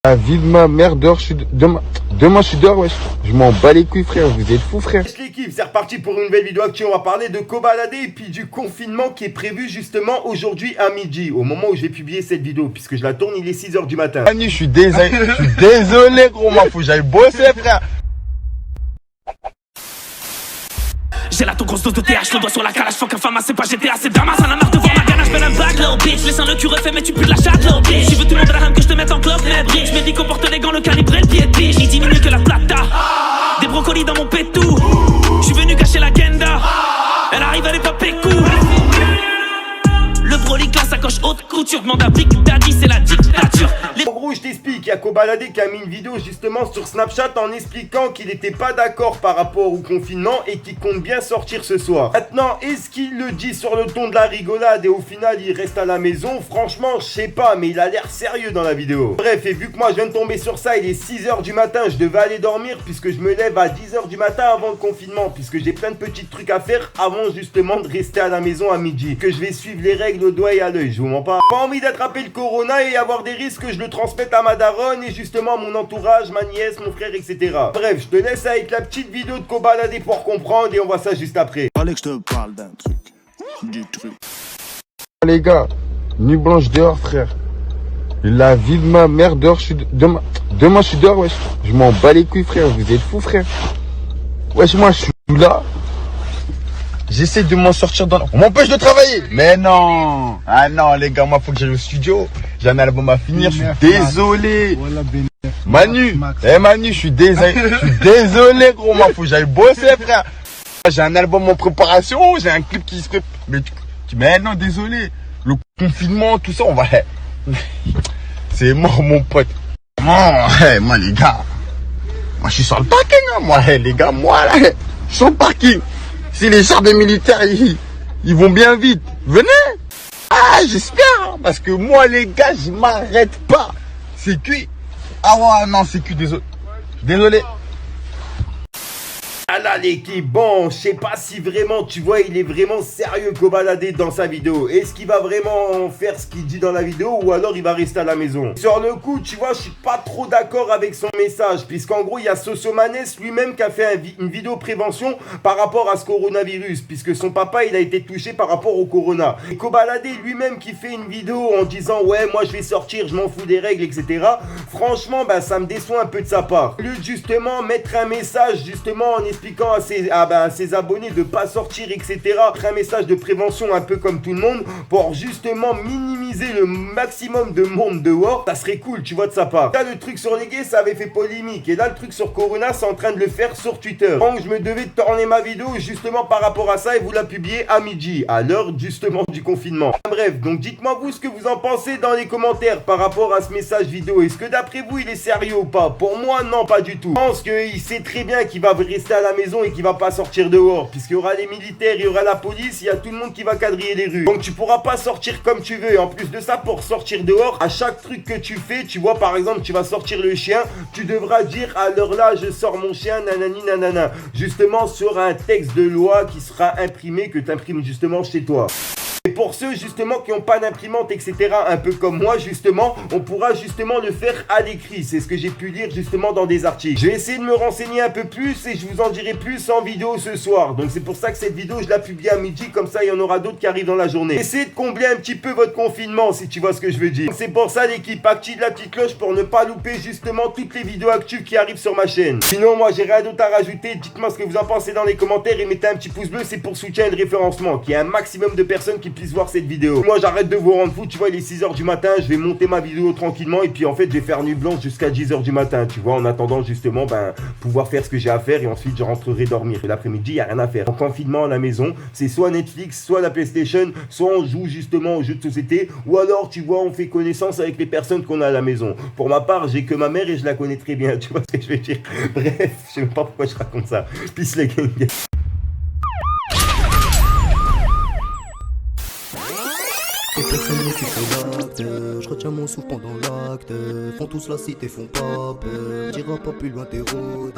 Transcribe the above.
La vie de ma mère dehors, demain je suis dehors, wesh. Je m'en bats les couilles, frère, vous êtes fous, frère. L'équipe, c'est reparti pour une nouvelle vidéo actuelle. On va parler de Kobalade et puis du confinement qui est prévu justement aujourd'hui à midi, au moment où je vais publier cette vidéo, puisque je la tourne, il est 6h du matin. Manu, je suis désolé, gros, moi, faut que j'aille bosser, frère. J'ai la ton grosse dose de TH, le doigt sur la calage, fuck infâme, c'est pas GTA, c'est Damas, on a marre de voir ma ganache, belle un back, little bitch, laisse un le cul refait, mais tu pues de la chatte, little bitch. Tu veux tout le monde à la rame que je te mette en club, mais bridge, mais dis qu'on porte les gants, le calibre et le pied de biche, il diminue que la plata, des brocolis dans mon pétou, je suis venu cacher la genda, elle arrive, elle est pas pécou. Le broly classe sacoche haute couture, demande à Big Daddy, c'est la dictature. En gros, je t'explique, il y a Kobalade qui a mis une vidéo justement sur Snapchat en expliquant qu'il n'était pas d'accord par rapport au confinement et qu'il compte bien sortir ce soir. Maintenant, est-ce qu'il le dit sur le ton de la rigolade et au final il reste à la maison? Franchement, je sais pas, mais il a l'air sérieux dans la vidéo. Bref, et vu que moi je viens de tomber sur ça, il est 6h du matin, je devais aller dormir puisque je me lève à 10h du matin avant le confinement, puisque j'ai plein de petits trucs à faire avant justement de rester à la maison à midi. Que je vais suivre les règles au doigt et à l'œil, je vous mens pas. Pas envie d'attraper le corona et avoir des risques que je le transmette à ma daronne et justement à mon entourage, ma nièce, mon frère, etc. Bref, je te laisse avec la petite vidéo de Kobalade pour comprendre et on voit ça juste après. Fallait que je te parle d'un truc. Du truc. Les gars, nuit blanche dehors, frère. La vie de ma mère dehors, demain je suis dehors, wesh. Je m'en bats les couilles, frère, vous êtes fous, frère. Wesh, moi, je suis là. J'essaie de m'en sortir on m'empêche de travailler. Mais non. Ah non, les gars, moi, faut que j'aille au studio. J'ai un album à finir, je suis désolé. Manu, Manu, je suis désolé, gros, moi, faut que j'aille bosser, frère. J'ai un album en préparation, j'ai un clip qui se prépare. Mais non, désolé. Le confinement, tout ça, on va... C'est mort, mon pote. Moi, les gars. Moi, je suis sur le parking, hein. Moi, les gars, moi, là, je suis sur le parking. Si les chars des militaires, ils vont bien vite. Venez. Ah, j'espère. Parce que moi, les gars, je m'arrête pas. C'est cuit. Ah ouais, non, c'est cuit, désolé. Désolé. Ah là l'équipe, bon, je sais pas si vraiment, tu vois, il est vraiment sérieux Kobalade dans sa vidéo. Est-ce qu'il va vraiment faire ce qu'il dit dans la vidéo ou alors il va rester à la maison? Sur le coup, tu vois, je suis pas trop d'accord avec son message, puisqu'en gros, il y a Sosomanes lui-même qui a fait une vidéo prévention par rapport à ce coronavirus, puisque son papa, il a été touché par rapport au corona. Et Kobalade lui-même qui fait une vidéo en disant, ouais, moi je vais sortir, je m'en fous des règles, etc. Franchement, bah, ça me déçoit un peu de sa part. Au lieu de justement mettre un message, justement, en expliquant à ses abonnés de pas sortir, etc. Un message de prévention un peu comme tout le monde pour justement minimiser le maximum de monde dehors, ça serait cool, tu vois, de sa part. Là, le truc sur les gays, ça avait fait polémique. Et là, le truc sur Corona, c'est en train de le faire sur Twitter. Donc, je me devais de tourner ma vidéo justement par rapport à ça et vous la publier à midi, à l'heure justement du confinement. Bref, donc dites-moi vous ce que vous en pensez dans les commentaires par rapport à ce message vidéo. Est-ce que d'après vous, il est sérieux ou pas? Pour moi, non, pas du tout. Je pense qu'il sait très bien qu'il va rester à la maison et qui va pas sortir dehors, puisqu'il y aura les militaires, il y aura la police, il y a tout le monde qui va quadriller les rues. Donc tu pourras pas sortir comme tu veux. Et en plus de ça, pour sortir dehors, à chaque truc que tu fais, tu vois, par exemple, tu vas sortir le chien, tu devras dire à l'heure là, je sors mon chien, nanani nanana. Justement sur un texte de loi qui sera imprimé, que tu imprimes justement chez toi. Et pour ceux justement qui n'ont pas d'imprimante, etc., un peu comme moi justement, on pourra justement le faire à l'écrit. C'est ce que j'ai pu lire justement dans des articles. Je vais essayer de me renseigner un peu plus et je vous en dirai plus en vidéo ce soir. Donc c'est pour ça que cette vidéo je la publie à midi, comme ça il y en aura d'autres qui arrivent dans la journée. Essayez de combler un petit peu votre confinement si tu vois ce que je veux dire. C'est pour ça l'équipe, active la petite cloche pour ne pas louper justement toutes les vidéos actuelles qui arrivent sur ma chaîne. Sinon moi j'ai rien d'autre à rajouter, dites-moi ce que vous en pensez dans les commentaires et mettez un petit pouce bleu, c'est pour soutien et le référencement, qu'il y ait un maximum de personnes qui puissent voir cette vidéo. Moi j'arrête de vous rendre fou, tu vois, il est 6h du matin, je vais monter ma vidéo tranquillement et puis en fait je vais faire nuit blanche jusqu'à 10h du matin, tu vois, en attendant justement pouvoir faire ce que j'ai à faire et ensuite je rentrerai dormir. Et l'après-midi il n'y a rien à faire. En confinement à la maison, c'est soit Netflix, soit la PlayStation, soit on joue justement aux jeux de société ou alors tu vois on fait connaissance avec les personnes qu'on a à la maison. Pour ma part j'ai que ma mère et je la connais très bien, tu vois ce que je veux dire. Bref, je sais même pas pourquoi je raconte ça. Peace les gang. Et personne ne fait l'acte, je retiens mon souffle pendant l'acte. Font tous la cité, font pas peur, t'iras pas plus loin, t'es rodé.